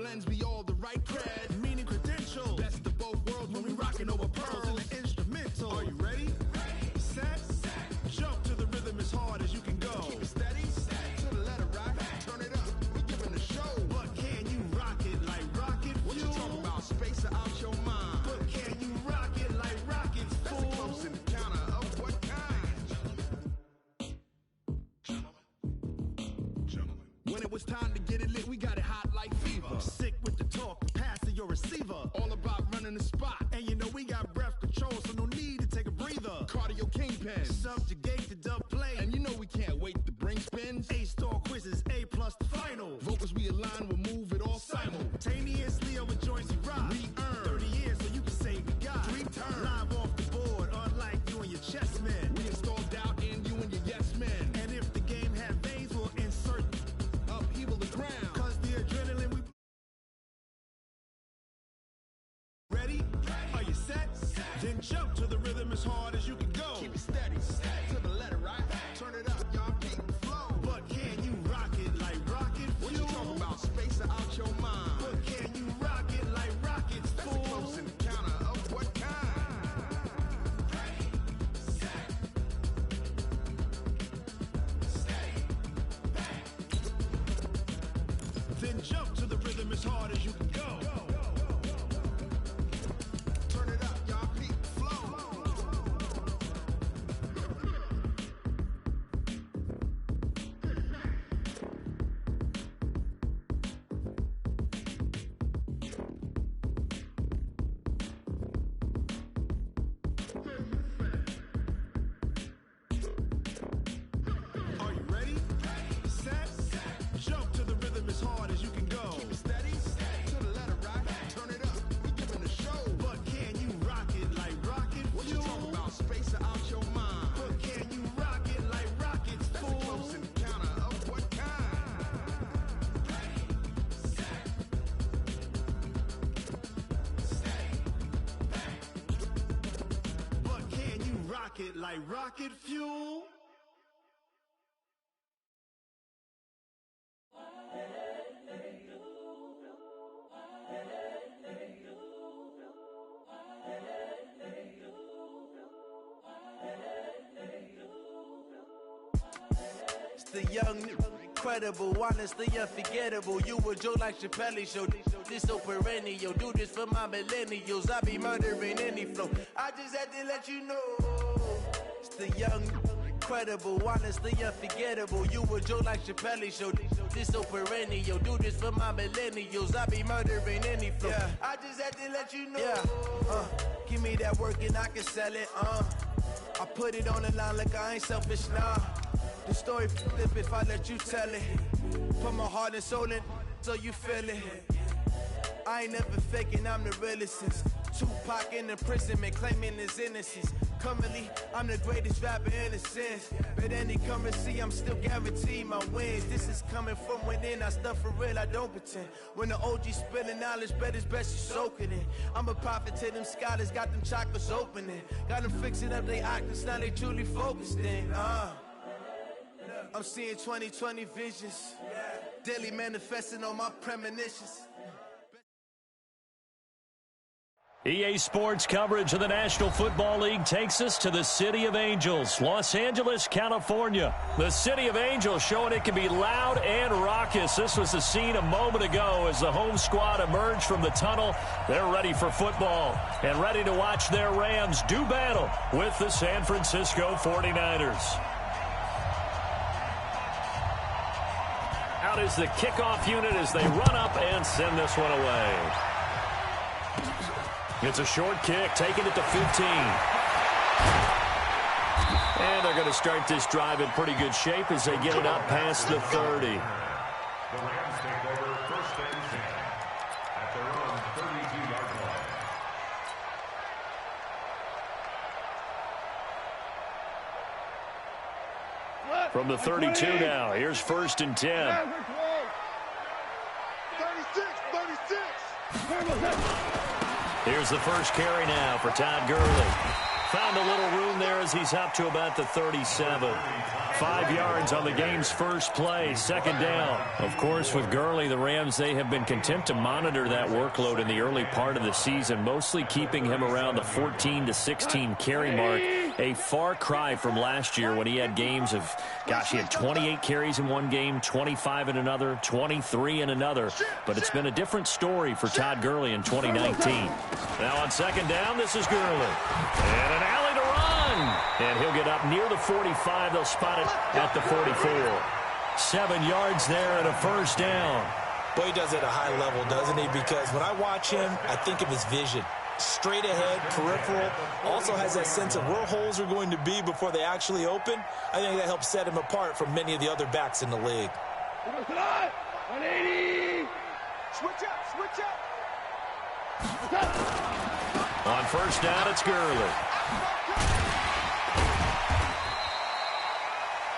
blends be all the right cred, meaning credentials. Best of both worlds when we rockin' over pearls in the instrumental. Are you ready? Set. Jump to the rhythm as hard as you can go. Keep it steady. To the letter right. Turn it up. We giving a show. But can you rock it like rocket fuel? What you talking about? Space out your mind. But can you rock it like rockets, fool? That's a close encounter of what kind? Gentlemen. When it was time to get it lit, we got it hot like fever. Sick with the talk, passing your receiver. All about running the spot. And you know we got breath control, so no need to take a breather. Cardio kingpin. Subjugate the dub play. And you know we can't wait to bring spins. A-star quizzes, A+ the final. Vocals we align, we'll move it all simultaneously over joints we rock. We earn 30 years so you can say we got 3 turns. Live off the board, unlike you and your chess men. We installed doubt in you and your yes men. And if the game had veins, we'll insert upheaval the ground. Cause the adrenaline we... Ready? Are you set? Then jump to the rhythm as hard as you can go. Keep it steady. To the letter right. Turn it up, y'all keep the flow. But can you rock it like rocket fuel? What you talking about? Space out your mind. But can you rock it like rockets, fool? That's a close encounter of what kind? Ready, set, steady, bang. Then jump to the rhythm as hard as you can go. Turn it up, y'all keep the flow. Are you ready? Set. Jump to the rhythm as hard as you can go. Keep it steady. To the letter right. Turn it up. We giving a show. But can you rock it like rocket fuel? What you talking about? Space out your mind. But can you rock it like rockets, fool? That's a close encounter of what kind? Ready, set, steady, bang. But can you rock it like rocket fuel? It's the young, incredible, honestly unforgettable. You a Joe like Chappelle show. This so perennial. Do this for my millennials. I be murdering any flow. I just had to let you know. It's the young, incredible, honestly unforgettable. You a Joe like Chappelle show. This so perennial. Do this for my millennials. I be murdering any flow. Yeah. I just had to let you know. Yeah. Give me that work and I can sell it. I put it on the line like I ain't selfish, nah. The story flip if I let you tell it. Put my heart and soul in so you feel it. I ain't never faking, I'm the realest since Tupac in imprisonment, claiming his innocence. Currently, I'm the greatest rapper in a sense. But any currency, I'm still guaranteed my wins. This is coming from within, I stuff for real, I don't pretend. When the OG spilling knowledge, bet it's best you soak it in. I'm a prophet to them scholars, got them chakras opening. Got them fixing up they octaves, now they truly focused in. I'm seeing 2020 visions, daily manifesting on my premonitions. EA Sports coverage of the National Football League takes us to the City of Angels, Los Angeles, California. The City of Angels showing it can be loud and raucous. This was the scene a moment ago as the home squad emerged from the tunnel. They're ready for football and ready to watch their Rams do battle with the San Francisco 49ers. Out is the kickoff unit as they run up and send this one away. It's a short kick, taking it to 15. And they're going to start this drive in pretty good shape as they get it up past the 30. The Rams take over first and 10 at their own 32-yard line. From the 32 now, here's first and 10. 36. Here's the first carry now for Todd Gurley. Found a little room there as he's up to about the 37. 5 yards on the game's first play, second down. Of course, with Gurley, the Rams, they have been content to monitor that workload in the early part of the season, mostly keeping him around the 14 to 16 carry mark. A far cry from last year when he had games of, gosh, he had 28 carries in one game, 25 in another, 23 in another. But it's been a different story for Todd Gurley in 2019. Now on second down, this is Gurley. And an alley to run. And he'll get up near the 45. They'll spot it at the 44. 7 yards there and a first down. Boy, he does it at a high level, doesn't he? Because when I watch him, I think of his vision. Straight ahead, peripheral, also has that sense of where holes are going to be before they actually open. I think that helps set him apart from many of the other backs in the league. 180. Switch up. On first down, it's Gurley.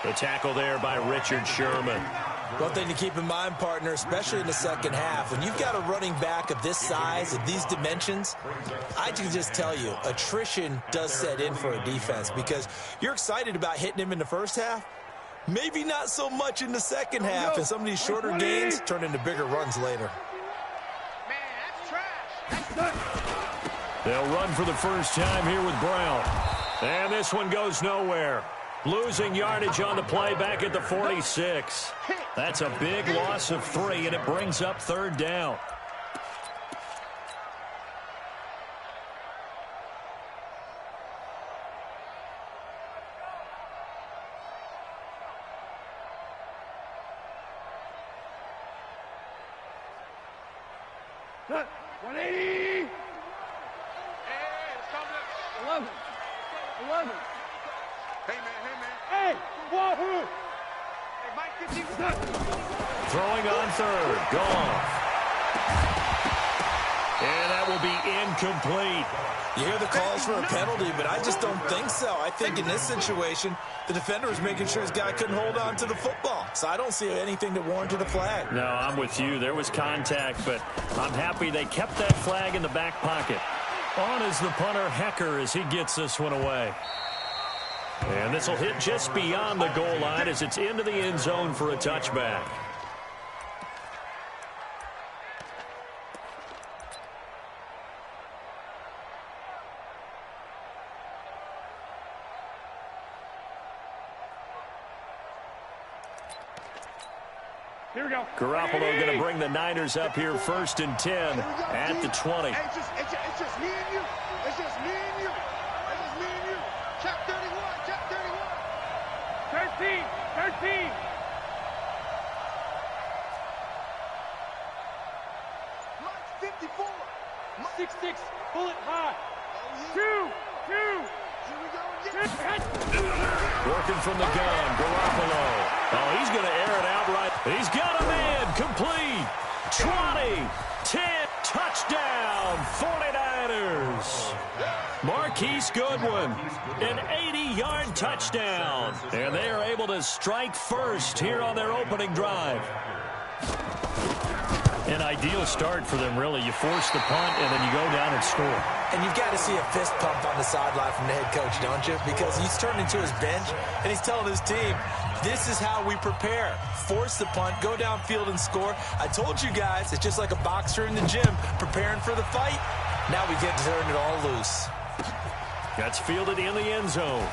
The tackle there by Richard Sherman. One thing to keep in mind, partner, especially in the second half, when you've got a running back of this size, of these dimensions, I can just tell you, attrition does set in for a defense because you're excited about hitting him in the first half. Maybe not so much in the second half, and some of these shorter gains turn into bigger runs later. They'll run for the first time here with Brown. And this one goes nowhere. Losing yardage on the play back at the 46. That's a big loss of 3, and it brings up third down. Cut. 180. 11. Hey, man. Hey, Wahoo. Hey, Mike, 50. Throwing on third. Gone. And that will be incomplete. You hear the calls for a penalty, but I just don't think so. I think in this situation, the defender was making sure his guy couldn't hold on to the football. So I don't see anything that warranted a flag. No, I'm with you. There was contact, but I'm happy they kept that flag in the back pocket. On is the punter, Hecker, as he gets this one away. And this will hit just beyond the goal line as it's into the end zone for a touchback. Here we go. Garoppolo going to bring the Niners up here first and 10 at the 20. Hey, it's just me and you. It's just me and you. Check 31. 13. March 54. 6-6. Bullet high. 2. Here we go again. Working from the gun, Garoppolo. Oh, he's going to air it outright. He's got a man, complete. 20, 10, touchdown, 49ers. Marquise Goodwin, an 80-yard touchdown. And they are able to strike first here on their opening drive. An ideal start for them, really. You force the punt, and then you go down and score. And you've got to see a fist pump on the sideline from the head coach, don't you? Because he's turned into his bench, and he's telling his team, this is how we prepare. Force the punt, go downfield and score. I told you guys, it's just like a boxer in the gym preparing for the fight. Now we get to turn it all loose. That's fielded in the end zone.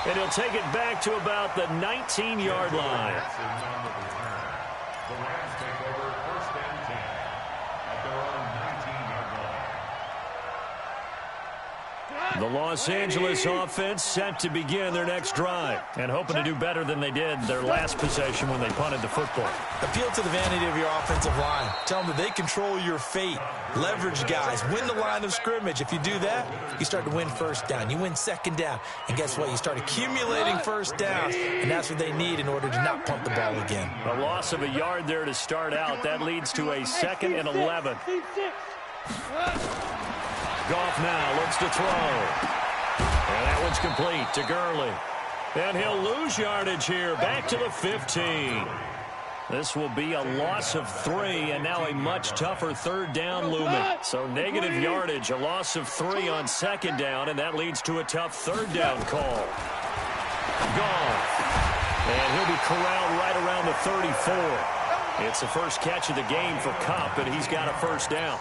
And he'll take it back to about the 19-yard line. The Rams take over first and 10 at their own 19-yard line. The Los Angeles offense set to begin their next drive and hoping to do better than they did their last possession when they punted the football. Appeal to the vanity of your offensive line. Tell them that they control your fate. Leverage guys. Win the line of scrimmage. If you do that, you start to win first down. You win second down. And guess what? You start accumulating first downs. And that's what they need in order to not punt the ball again. A loss of a yard there to start out. That leads to a 2nd and 11. Goff now looks to throw. And that one's complete to Gurley. And he'll lose yardage here back to the 15. This will be a loss of 3, and now a much tougher third down looming. So negative yardage, a loss of 3 on second down, and that leads to a tough third down call. Gone. And he'll be corralled right around the 34. It's the first catch of the game for Kupp, and he's got a first down.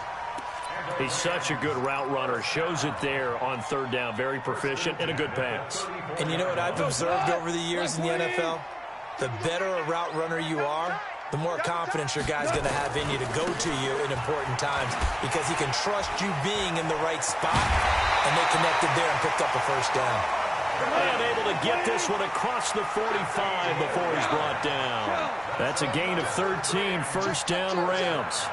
He's such a good route runner. Shows it there on third down. Very proficient and a good pass. And you know what I've observed over the years in the NFL? The better a route runner you are, the more confidence your guy's going to have in you to go to you in important times because he can trust you being in the right spot, and they connected there and picked up a first down. And able to get this one across the 45 before he's brought down. That's a gain of 13, first down Rams.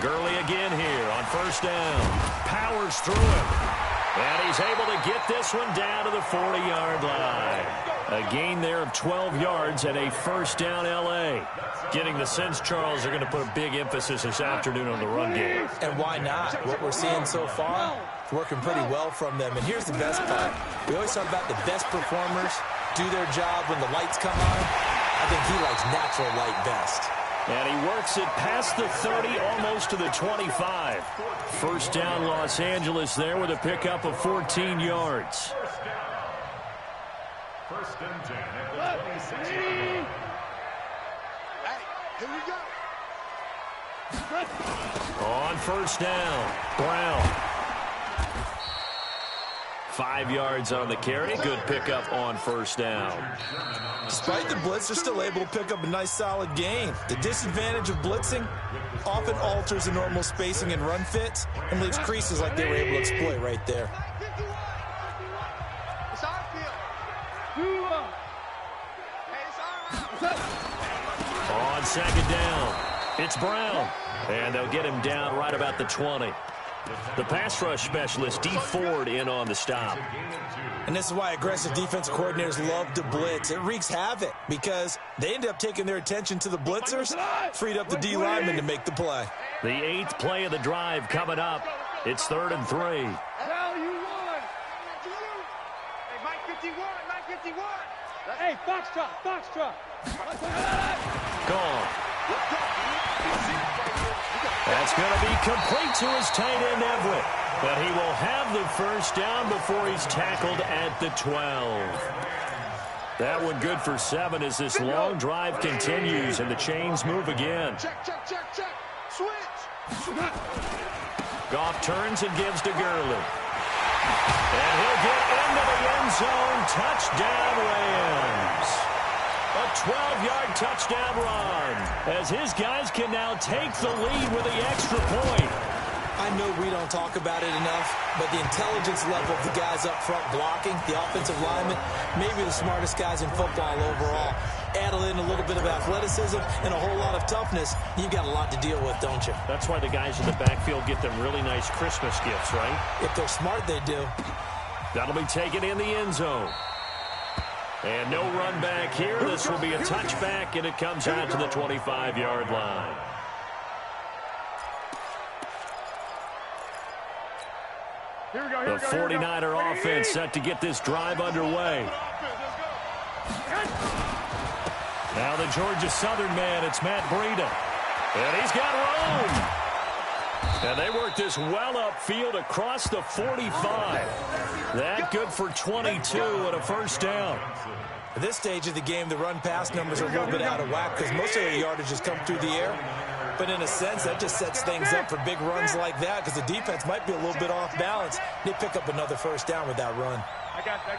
Gurley again here on first down. Powers through it. And he's able to get this one down to the 40-yard line. A gain there of 12 yards and a first down L.A. Getting the sense, Charles, are going to put a big emphasis this afternoon on the run game. And why not? What we're seeing so far, it's working pretty well from them. And here's the best part. We always talk about the best performers do their job when the lights come on. I think he likes natural light best. And he works it past the 30, almost to the 25. First down Los Angeles there with a pickup of 14 yards. First and 10 at the 26. Here we go. On first down, Brown. 5 yards on the carry. Good pickup on first down. Despite the blitz, they're still able to pick up a nice solid gain. The disadvantage of blitzing often alters the normal spacing and run fits and leaves creases like they were able to exploit right there. On second down, it's Brown. And they'll get him down right about the 20. The pass rush specialist, D. Ford, in on the stop. And this is why aggressive defensive coordinators love to blitz. It wreaks havoc because they end up taking their attention to the blitzers, freed up the D lineman to make the play. The 8th play of the drive coming up. It's 3rd and 3. Hey, Mike 51, Mike 51. Hey, Foxtrot. Gone. That's going to be complete to his tight end, Everett. But he will have the first down before he's tackled at the 12. That one good for 7 as this long drive continues and the chains move again. Check. Switch. Goff turns and gives to Gurley. And he'll get into the end zone. Touchdown, Rams. A 12-yard touchdown run as his guys can now take the lead with the extra point. I know we don't talk about it enough, but the intelligence level of the guys up front blocking, the offensive linemen, maybe the smartest guys in football overall. Add in a little bit of athleticism and a whole lot of toughness, you've got a lot to deal with, don't you? That's why the guys in the backfield get them really nice Christmas gifts, right? If they're smart, they do. That'll be taken in the end zone. And no run back here. This will be a touchback, and it comes out to the 25-yard line. The 49er offense set to get this drive underway. Now the Georgia Southern man, it's Matt Breida. And he's got room. And they work this well upfield across the 45. That good for 22 and a first down. At this stage of the game, the run-pass numbers are a little bit out of whack because most of their yardage has come through the air. But in a sense, that just sets things up for big runs like that because the defense might be a little bit off balance. They pick up another first down with that run. I got you.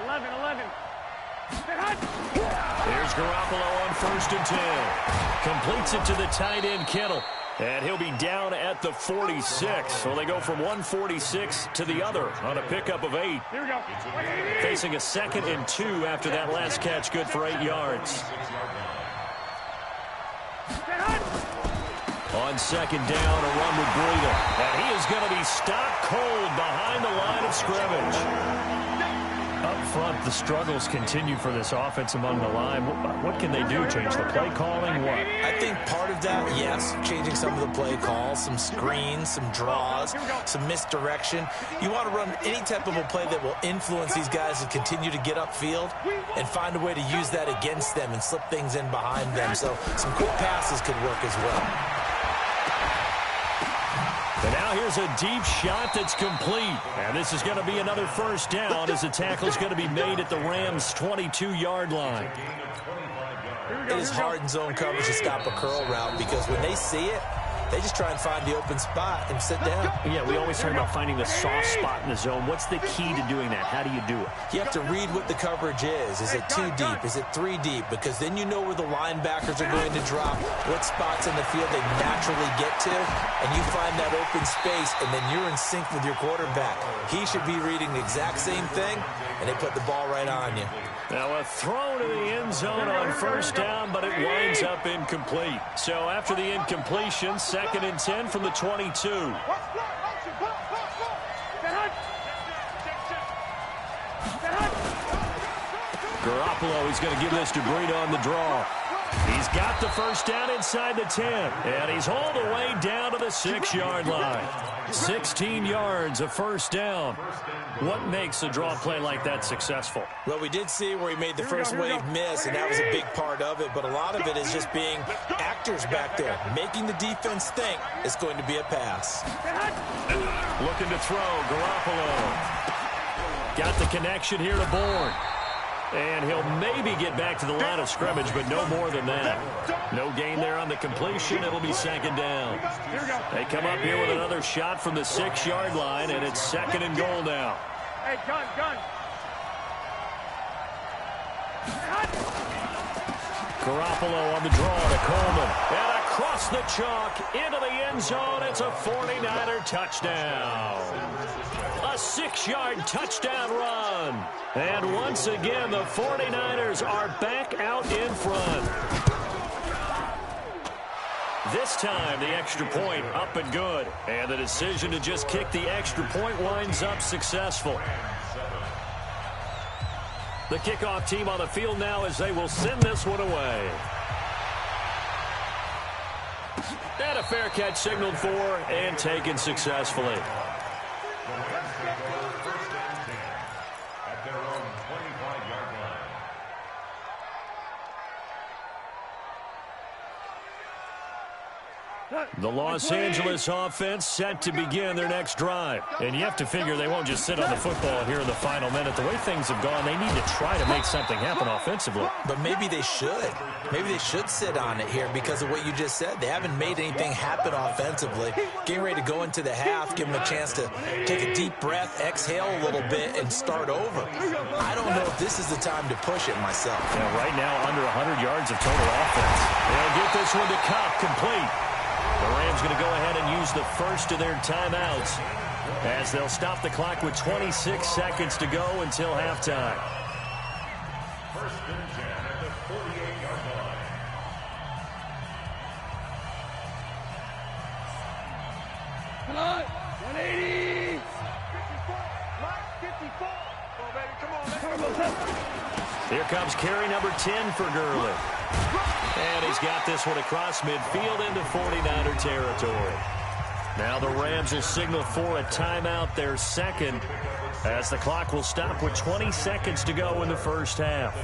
11. Here's Garoppolo on first and 10. Completes it to the tight end, Kittle. And he'll be down at the 46. So they go from 146 to the other on a pickup of 8. Here we go. Facing a 2nd and 2 after that last catch, good for 8 yards. On second down, a run with Breida. And he is going to be stopped cold behind the line of scrimmage. Up front, the struggles continue for this offense among the line. What can they do? Change the play calling? What? I think part of that, yes, changing some of the play calls, some screens, some draws, some misdirection. You want to run any type of a play that will influence these guys to continue to get upfield and find a way to use that against them and slip things in behind them. So some quick passes could work as well. And now here's a deep shot that's complete. And this is going to be another first down as the tackle is going to be made at the Rams' 22-yard line. It is hard in zone coverage to stop a curl route because when they see it, they just try and find the open spot and sit down. Yeah, we always talk about finding the soft spot in the zone. What's the key to doing that? How do you do it? You have to read what the coverage is. Is it 2 deep? Is it 3 deep? Because then you know where the linebackers are going to drop, what spots in the field they naturally get to, and you find that open space, and then you're in sync with your quarterback. He should be reading the exact same thing, and they put the ball right on you. Now a throw to the end zone on first down, but it winds up incomplete. So after the incompletion, 2nd and 10 from the 22. Garoppolo, he's going to give this to Breida on the draw. He's got the first down inside the 10, and he's all the way down to the 6-yard line. 16 yards, a first down. What makes a draw play like that successful? Well, we did see where he made the first wave miss, and that was a big part of it, but a lot of it is just being actors back there, making the defense think it's going to be a pass. Looking to throw, Garoppolo. Got the connection here to Bourne. And he'll maybe get back to the line of scrimmage, but no more than that. No gain there on the completion. It'll be 2nd down. They come up here with another shot from the 6-yard line, and it's 2nd and goal now. Hey, gun. Garoppolo on the draw to Coleman. And across the chalk into the end zone. It's a 49er touchdown. A 6-yard touchdown run. And once again, the 49ers are back out in front. This time, the extra point up and good. And the decision to just kick the extra point winds up successful. The kickoff team on the field now as they will send this one away. And a fair catch signaled for and taken successfully. The Los Angeles offense set to begin their next drive. And you have to figure they won't just sit on the football here in the final minute. The way things have gone, they need to try to make something happen offensively. But maybe they should. Maybe they should sit on it here because of what you just said. They haven't made anything happen offensively. Getting ready to go into the half, give them a chance to take a deep breath, exhale a little bit, and start over. I don't know if this is the time to push it myself. Yeah, right now, under 100 yards of total offense. They'll get this one to Cobb, complete. The Rams going to go ahead and use the first of their timeouts as they'll stop the clock with 26 seconds to go until halftime. 1st and 10 at the 48-yard line. Come on, 180. 54. Come on, baby, come on. Here comes carry number 10 for Gurley. And he's got this one across midfield into 49er territory. Now the Rams will signal for a timeout, their second, as the clock will stop with 20 seconds to go in the first half.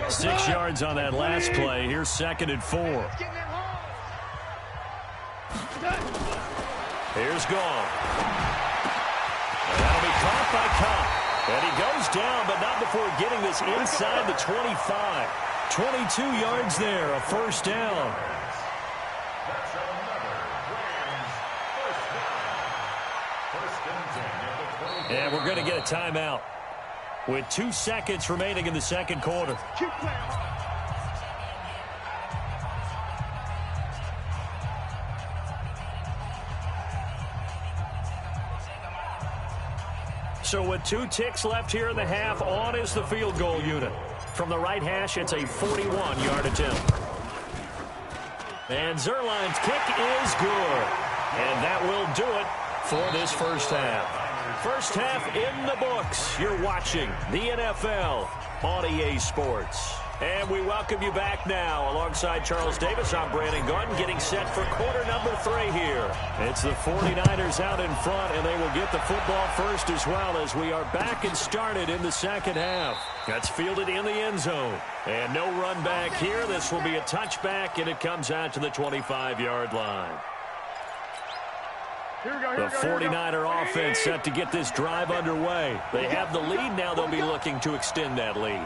6 yards on that last play. Here's 2nd and 4. Here's Gall. And that'll be caught by Cobb. And he goes down, but not before getting this inside the 25. 22 yards there, a first down. And we're going to get a timeout with 2 seconds remaining in the second quarter. So with 2 ticks left here in the half, on is the field goal unit. From the right hash, it's a 41-yard attempt. And Zerline's kick is good. And that will do it for this first half. First half in the books. You're watching the NFL on EA Sports. And we welcome you back now. Alongside Charles Davis, I'm Brandon Gordon, getting set for quarter number 3 here. It's the 49ers out in front, and they will get the football first as well as we are back and started in the second half. That's fielded in the end zone. And no run back here. This will be a touchback, and it comes out to the 25-yard line. The 49er offense set to get this drive underway. They have the lead now. They'll be looking to extend that lead.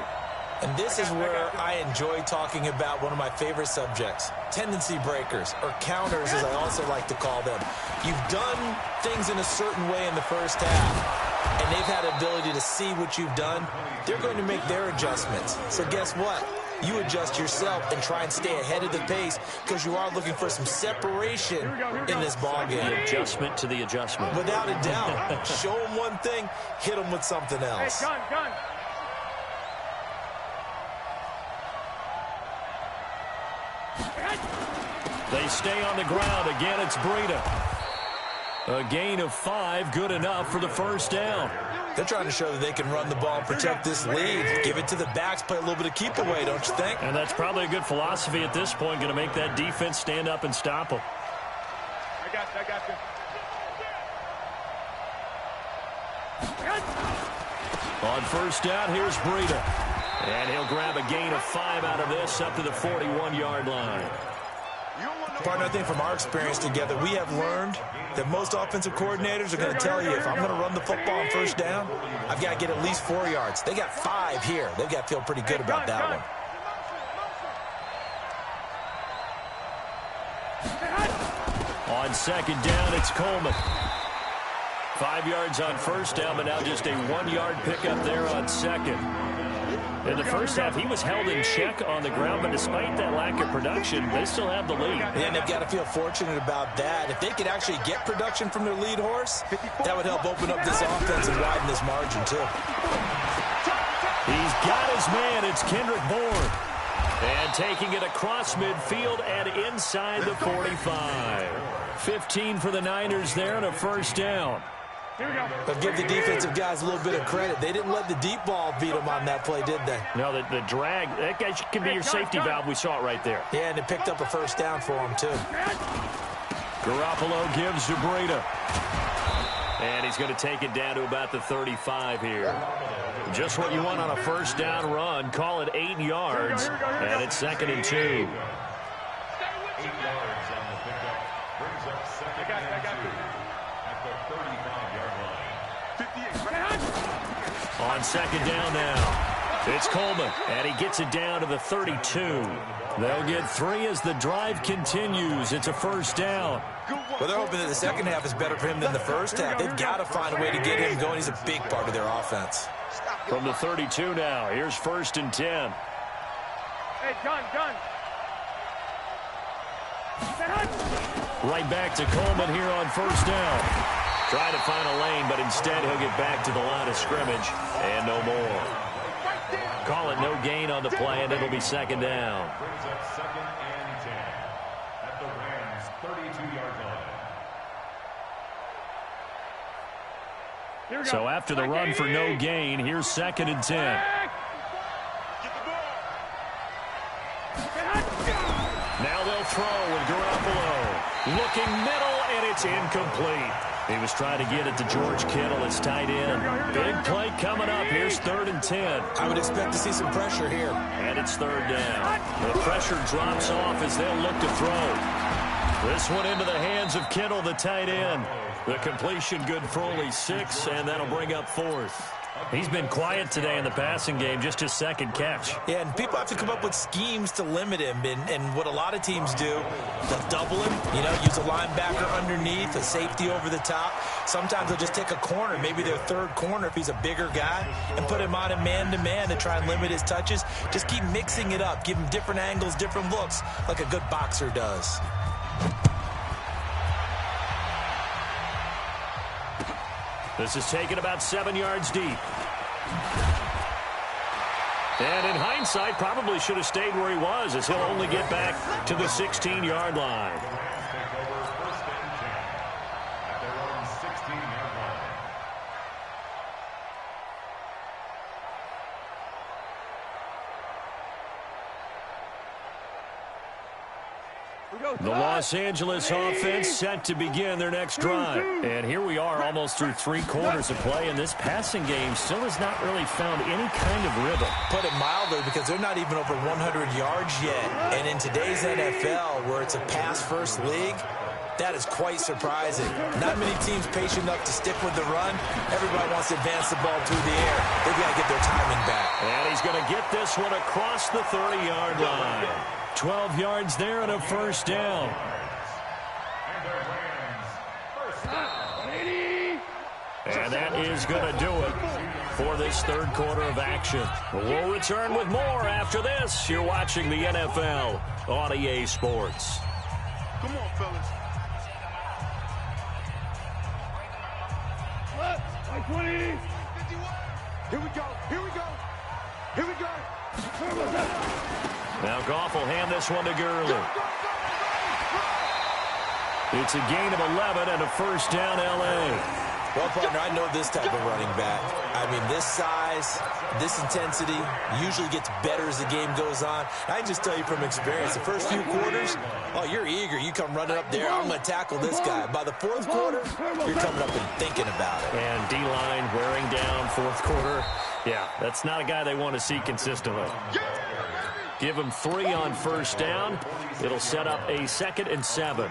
And this is where I enjoy talking about one of my favorite subjects, tendency breakers, or counters as I also like to call them. You've done things in a certain way in the first half, and they've had the ability to see what you've done. They're going to make their adjustments. So guess what? You adjust yourself and try and stay ahead of the pace because you are looking for some separation in this ballgame. The adjustment to the adjustment. Without a doubt. Show them one thing, hit them with something else. Hey, gun. They stay on the ground. Again, it's Breida. A gain of 5, good enough for the first down. They're trying to show that they can run the ball and protect this lead. Give it to the backs, play a little bit of keep away, don't you think? And that's probably a good philosophy at this point, going to make that defense stand up and stop them. I got you. On first down, here's Breida. And he'll grab a gain of 5 out of this up to the 41-yard line. Partner, I think from our experience together, we have learned that most offensive coordinators are going to tell you, if I'm going to run the football on first down, I've got to get at least 4 yards. They got 5 here. They've got to feel pretty good about that one. On second down, it's Coleman. 5 yards on first down, but now just a 1-yard pickup there on second. In the first half, he was held in check on the ground, but despite that lack of production, they still have the lead. And they've got to feel fortunate about that. If they could actually get production from their lead horse, that would help open up this offense and widen this margin, too. He's got his man. It's Kendrick Bourne. And taking it across midfield and inside the 45. 15 for the Niners there and a first down. But give the defensive guys a little bit of credit. They didn't let the deep ball beat them on that play, did they? No, the drag, that guy can be your safety valve. We saw it right there. Yeah, and it picked up a first down for him, too. Garoppolo gives to Breida. And he's going to take it down to about the 35 here. Just what you want on a first down run. Call it 8 yards. And it's 2nd and 2. 8 yards on the pickup. Brings up 2nd and 2 at the 35-yard line. On second down now, it's Coleman, and he gets it down to the 32. They'll get 3 as the drive continues. It's a first down. Well, they're hoping that the second half is better for him than the first half. They've got to find a way to get him going. He's a big part of their offense. From the 32 now, here's 1st and 10. Hey, gun. Right back to Coleman here on first down. Trying to find a lane, but instead he'll get back to the line of scrimmage and no more. Call it no gain on the play, and it'll be 2nd down. Brings up 2nd and 10 at the Rams' 32-yard line. So after the run for no gain, here's 2nd and 10. Now they'll throw with Garoppolo. Looking middle, and it's incomplete. He was trying to get it to George Kittle. It's tight end. Big play coming up. Here's 3rd and 10. I would expect to see some pressure here. And it's 3rd down. The pressure drops off as they'll look to throw. This one into the hands of Kittle, the tight end. The completion good for only 6, and that'll bring up 4th. He's been quiet today in the passing game, just his 2nd catch. Yeah, and people have to come up with schemes to limit him. And what a lot of teams do, they'll double him, use a linebacker underneath, a safety over the top. Sometimes they'll just take a corner, maybe their 3rd corner if he's a bigger guy, and put him on a man-to-man to try and limit his touches. Just keep mixing it up. Give him different angles, different looks, like a good boxer does. This is taken about 7 yards deep. And in hindsight, probably should have stayed where he was, as he'll only get back to the 16-yard line. The Los Angeles offense set to begin their next drive. And here we are almost through 3 quarters of play, and this passing game still has not really found any kind of rhythm. Put it mildly, because they're not even over 100 yards yet. And in today's NFL, where it's a pass-first league, that is quite surprising. Not many teams patient enough to stick with the run. Everybody wants to advance the ball through the air. They've got to get their timing back. And he's going to get this one across the 30-yard line. 12 yards there and a first down. And that is going to do it for this third quarter of action. We'll return with more after this. You're watching the NFL on EA Sports. Come on, fellas. 20. Here we go. Here we go. Here we go. Now Goff will hand this one to Gurley. It's a gain of 11 and a first down, L.A. Well, partner, I know this type of running back. I mean, this size, this intensity usually gets better as the game goes on. I can just tell you from experience, the first few quarters, oh, you're eager. You come running up there, I'm going to tackle this guy. By the fourth quarter, you're coming up and thinking about it. And D-line wearing down fourth quarter. Yeah, that's not a guy they want to see consistently. Give him 3 on first down. It'll set up a 2nd and 7.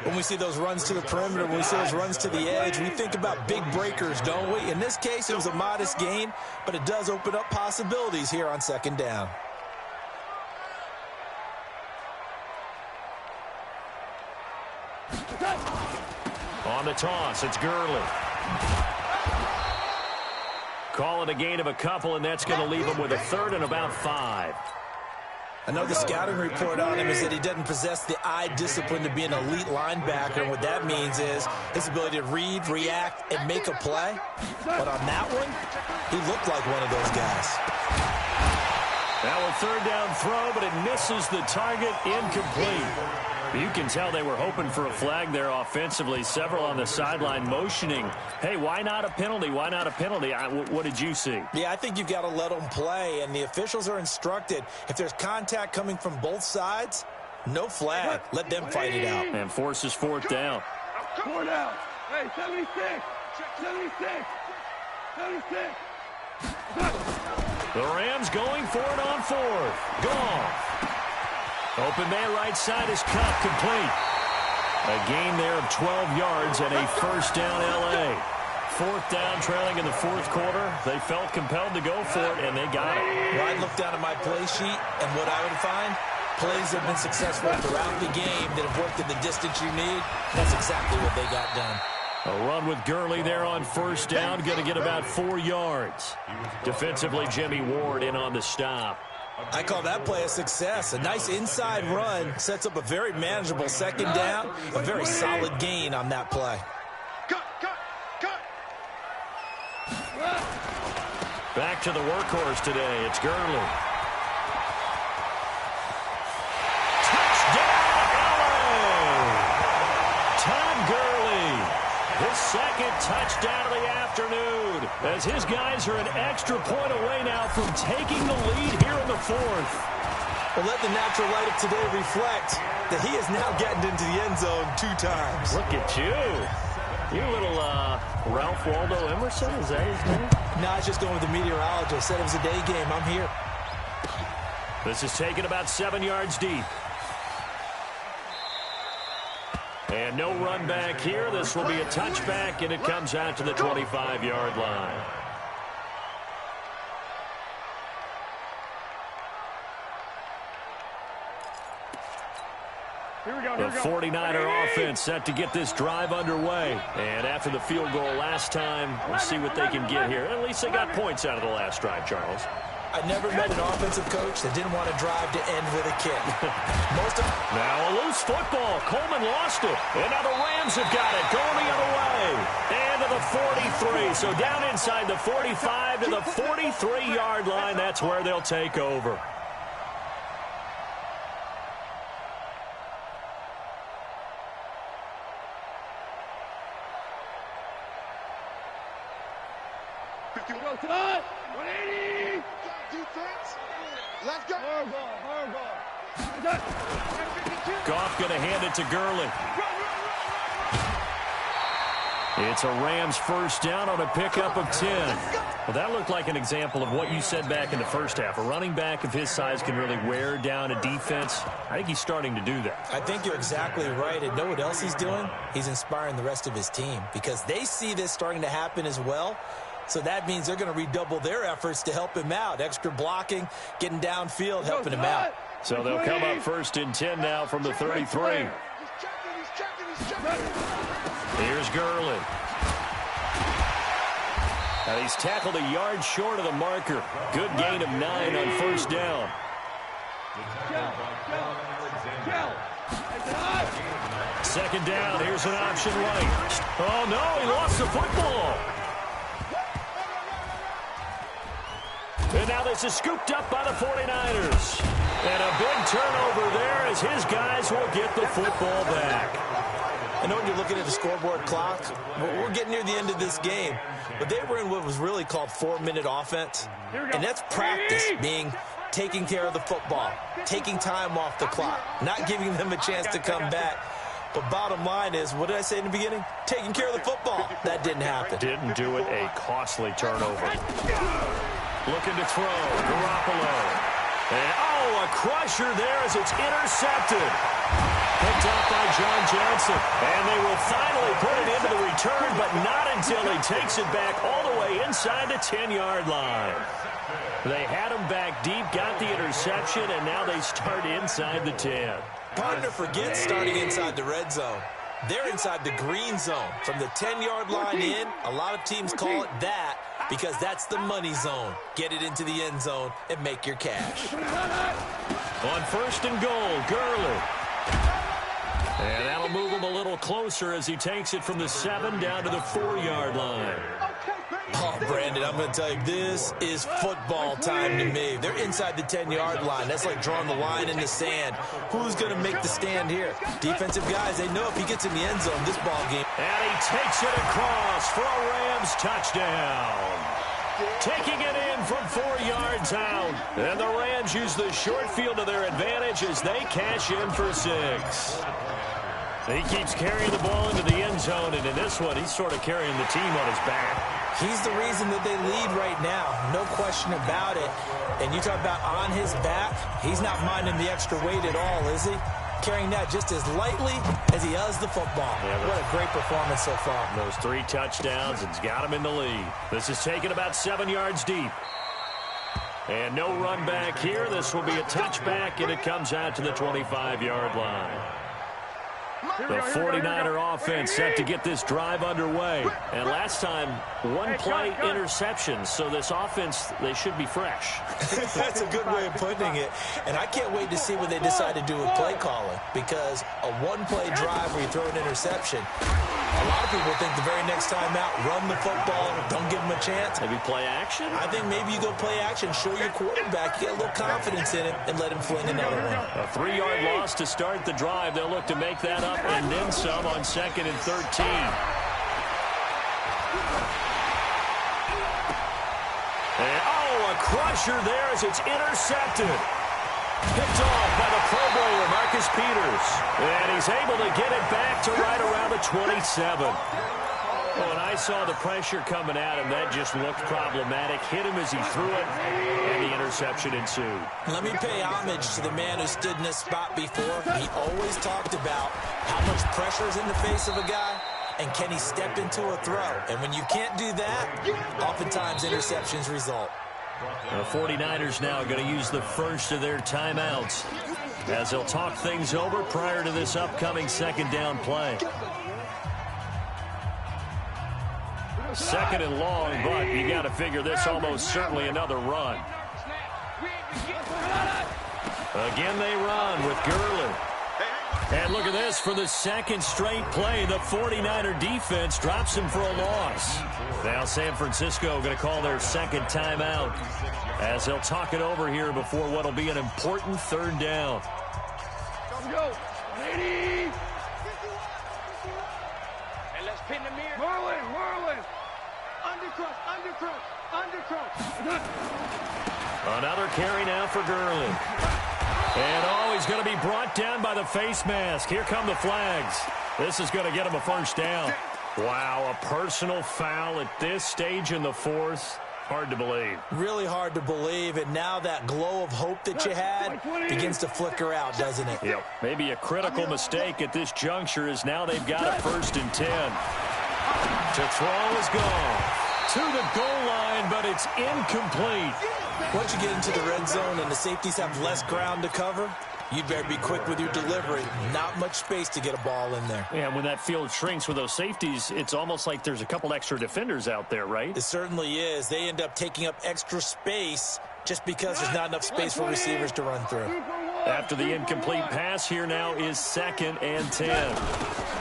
When we see those runs to the perimeter, when we see those runs to the edge, we think about big breakers, don't we? In this case, it was a modest gain, but it does open up possibilities here on 2nd down. On the toss, it's Gurley. Call it a gain of a couple, and that's going to leave him with a 3rd and about 5. I know the scouting report on him is that he doesn't possess the eye discipline to be an elite linebacker, and what that means is his ability to read, react, and make a play. But on that one, he looked like one of those guys. Now a 3rd down throw, but it misses the target, incomplete. You can tell they were hoping for a flag there offensively. Several on the sideline motioning, hey, why not a penalty? Why not a penalty? What did you see? Yeah, I think you've got to let them play, and the officials are instructed, if there's contact coming from both sides, no flag. Let them fight it out. And forces 4th down. 4 down. Hey, 76. 76. 76. The Rams going for it on 4th. Goff. Open man right side is cut, complete. A gain there of 12 yards and a first down, L.A. 4th down, trailing in the 4th quarter. They felt compelled to go for it, and they got it. Well, I'd look down at my play sheet, and what I would find, plays have been successful throughout the game that have worked in the distance you need. That's exactly what they got done. A run with Gurley there on first down, going to get about 4 yards. Defensively, Jimmy Ward in on the stop. I call that play a success. A nice inside run sets up a very manageable 2nd down, a very solid gain on that play. Back to the workhorse today. It's Gurley. Touchdown, LA! Todd Gurley, his 2nd touchdown of the afternoon, as his guys are an extra point away now from taking the lead here in the 4th. Well, let the natural light of today reflect that he has now gotten into the end zone 2 times. Look at you. You little Ralph Waldo Emerson, is that his name? No, I was just going with the meteorologist. Said it was a day game. I'm here. This is taken about 7 yards deep. And no run back here. This will be a touchback, and it comes out to the 25-yard line. The 49er offense set to get this drive underway. And after the field goal last time, we'll see what they can get here. At least they got points out of the last drive, Charles. I never met an offensive coach that didn't want to drive to end with a kick. Now a loose football. Coleman lost it. And now the Rams have got it. Going the other way. And to the 43. So down inside the 45 to the 43-yard line. That's where they'll take over. Cut! 180! Defense. Let's go. Hardball. Goff going to hand it to Gurley. It's a Rams first down on a pickup of 10. Well, that looked like an example of what you said back in the first half. A running back of his size can really wear down a defense. I think he's starting to do that. I think you're exactly right. And know what else he's doing? He's inspiring the rest of his team because they see this starting to happen as well. So that means they're going to redouble their efforts to help him out. Extra blocking, getting downfield, helping him out. So they'll come up first and 10 now from the 33. Here's Gurley. Now he's tackled a yard short of the marker. Good gain of 9 on first down. Second down. Here's an option right. Oh, no, he lost the football. And now this is scooped up by the 49ers. And a big turnover there as his guys will get the football back. I know when you're looking at the scoreboard clock, we're getting near the end of this game. But they were in what was really called 4-minute offense. And that's practice, being taking care of the football, taking time off the clock, not giving them a chance to come back. But bottom line is, what did I say in the beginning? Taking care of the football. That didn't happen. Didn't do it. A costly turnover. Looking to throw. Garoppolo. And, a crusher there as it's intercepted. Picked up by John Johnson. And they will finally put it into the return, but not until he takes it back all the way inside the 10-yard line. They had him back deep, got the interception, and now they start inside the 10. Partner forgets starting inside the red zone. They're inside the green zone. From the 10-yard line in, a lot of teams call it that because that's the money zone. Get it into the end zone and make your cash. On first and goal, Gurley. And that'll move him a little closer as he takes it from the 7 down to the 4-yard line. Oh, Brandon, I'm going to tell you, this is football time to me. They're inside the 10-yard line. That's like drawing the line in the sand. Who's going to make the stand here? Defensive guys, they know if he gets in the end zone, this ball game. And he takes it across for a Rams touchdown. Taking it in from 4 yards out. And the Rams use the short field to their advantage as they cash in for 6. He keeps carrying the ball into the end zone, and in this one, he's sort of carrying the team on his back. He's the reason that they lead right now, no question about it. And you talk about on his back, he's not minding the extra weight at all, is he? Carrying that just as lightly as he does the football. Yeah, what a great performance so far. Those 3 touchdowns, it's got him in the lead. This is taken about 7 yards deep. And no run back here. This will be a touchback, and it comes out to the 25-yard line. The 49er offense set to get this drive underway. And last time, 1 play interception. So this offense, they should be fresh. That's a good way of putting it. And I can't wait to see what they decide to do with play calling. Because a 1-play drive where you throw an interception, a lot of people think the very next time out, run the football, don't give them a chance. Maybe play action? I think maybe you go play action, show your quarterback, get a little confidence in him, and let him fling another one. A 3-yard loss to start the drive. They'll look to make that up and then some on 2nd and 13. And, a crusher there as it's intercepted. Picked off by the Pro Bowler, Marcus Peters. And he's able to get it back to right around the 27. Well, and I saw the pressure coming at him. That just looked problematic. Hit him as he threw it, and the interception ensued. Let me pay homage to the man who stood in this spot before. He always talked about how much pressure is in the face of a guy, and can he step into a throw. And when you can't do that, oftentimes interceptions result. The 49ers now are going to use the first of their timeouts as they'll talk things over prior to this upcoming 2nd down play. 2nd and long, but you got to figure this almost certainly another run. Again, they run with Gurley. And look at this, for the 2nd straight play, the 49er defense drops him for a loss. Now San Francisco going to call their 2nd timeout as they'll talk it over here before what will be an important 3rd down. Go, 180. And let's pin the mirror. Whirling. Undercross. Another carry now for Gurley. And, he's going to be brought down by the face mask. Here come the flags. This is going to get him a first down. Wow, a personal foul at this stage in the fourth. Hard to believe. Really hard to believe, and now that glow of hope that you had begins to flicker out, doesn't it? Yep. Maybe a critical mistake at this juncture is now they've got a 1st and 10. To throw is gone. To the goal line, but it's incomplete. Once you get into the red zone and the safeties have less ground to cover, you'd better be quick with your delivery. Not much space to get a ball in there. Yeah, when that field shrinks with those safeties, it's almost like there's a couple extra defenders out there, right? It certainly is. They end up taking up extra space just because there's not enough space for receivers to run through. After the incomplete pass, here now is 2nd and 10.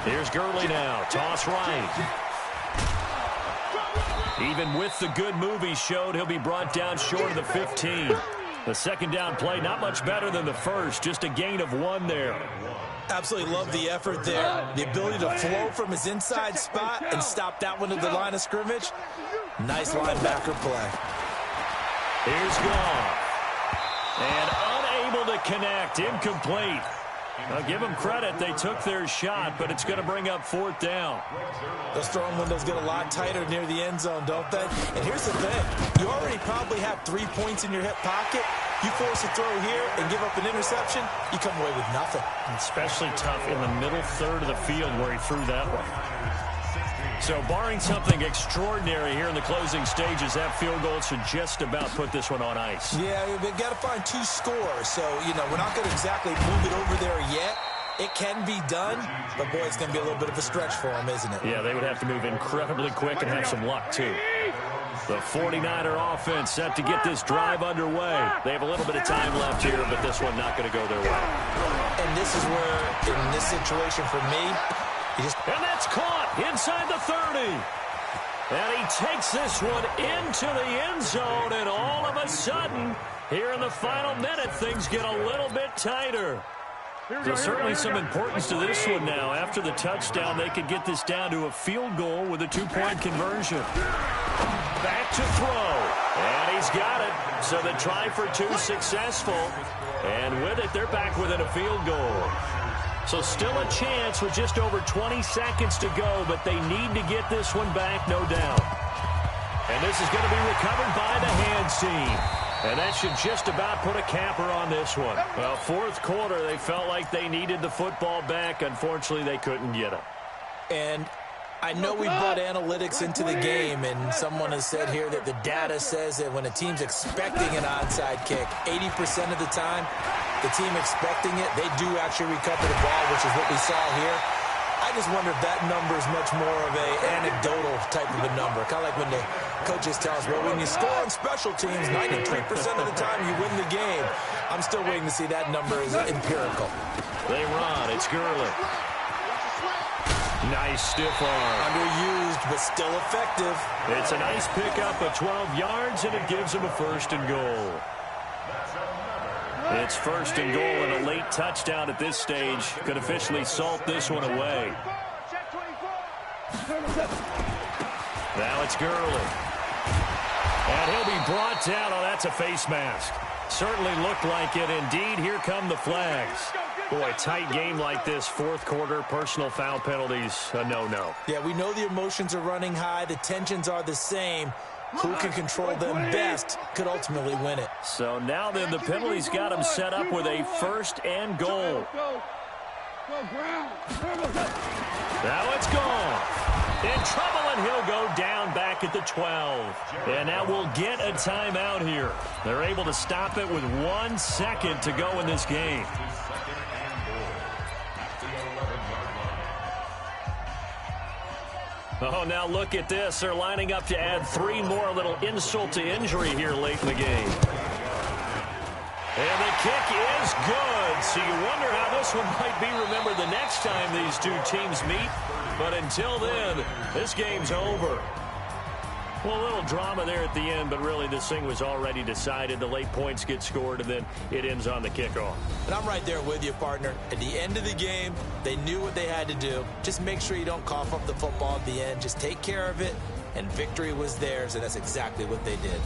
Here's Gurley now. Toss right. Even with the good move he showed, he'll be brought down short of the 15. The 2nd down play, not much better than the first, just a gain of 1 there. Absolutely love the effort there. The ability to flow from his inside spot and stop that one at the line of scrimmage. Nice linebacker play. Here's Goff. And unable to connect, incomplete. I'll give them credit. They took their shot, but it's going to bring up 4th down. Those throwing windows get a lot tighter near the end zone, don't they? And here's the thing. You already probably have 3 points in your hip pocket. You force a throw here and give up an interception, you come away with nothing. Especially tough in the middle third of the field where he threw that one. So barring something extraordinary here in the closing stages, that field goal should just about put this one on ice. Yeah, they've got to find 2 scores. So, we're not going to exactly move it over there yet. It can be done, but, boy, it's going to be a little bit of a stretch for them, isn't it? Yeah, they would have to move incredibly quick and have some luck, too. The 49er offense set to get this drive underway. They have a little bit of time left here, but this one not going to go their way. And this is where, in this situation for me, and that's caught inside the 30. And he takes this one into the end zone, and all of a sudden, here in the final minute, things get a little bit tighter. There's certainly some importance to this one now. After the touchdown, they could get this down to a field goal with a 2-point conversion. Back to throw, and he's got it. So the try for 2 successful, and with it, they're back within a field goal. So still a chance with just over 20 seconds to go, but they need to get this one back, no doubt. And this is going to be recovered by the hands team. And that should just about put a capper on this one. Well, 4th quarter, they felt like they needed the football back. Unfortunately, they couldn't get it. And I know we brought analytics into the game, and someone has said here that the data says that when a team's expecting an onside kick, 80% of the time, the team expecting it, they do actually recover the ball, which is what we saw here. I just wonder if that number is much more of an anecdotal type of a number. Kind of like when the coaches tell us, well, when you score on special teams, 93% of the time you win the game. I'm still waiting to see that number is empirical. They run. It's Gurley. Nice stiff arm. Underused, but still effective. It's a nice pickup of 12 yards, and it gives him a 1st and goal. It's 1st and goal, and a late touchdown at this stage could officially salt this one away. Now it's Gurley. And he'll be brought down. Oh, that's a face mask. Certainly looked like it. Indeed, here come the flags. Boy, tight game like this, 4th quarter, personal foul penalties, a no-no. Yeah, we know the emotions are running high. The tensions are the same. Who can control them best could ultimately win it. So now then, the penalties got him set up with a 1st and goal. Now it's gone. In trouble, and he'll go down back at the 12. And now we'll get a timeout here. They're able to stop it with 1 second to go in this game. Oh, now look at this. They're lining up to add 3 more, little insult to injury here late in the game. And the kick is good. So you wonder how this one might be remembered the next time these 2 teams meet. But until then, this game's over. Well, a little drama there at the end, but really this thing was already decided. The late points get scored, and then it ends on the kickoff. And I'm right there with you, partner. At the end of the game, they knew what they had to do. Just make sure you don't cough up the football at the end. Just take care of it, and victory was theirs, and that's exactly what they did.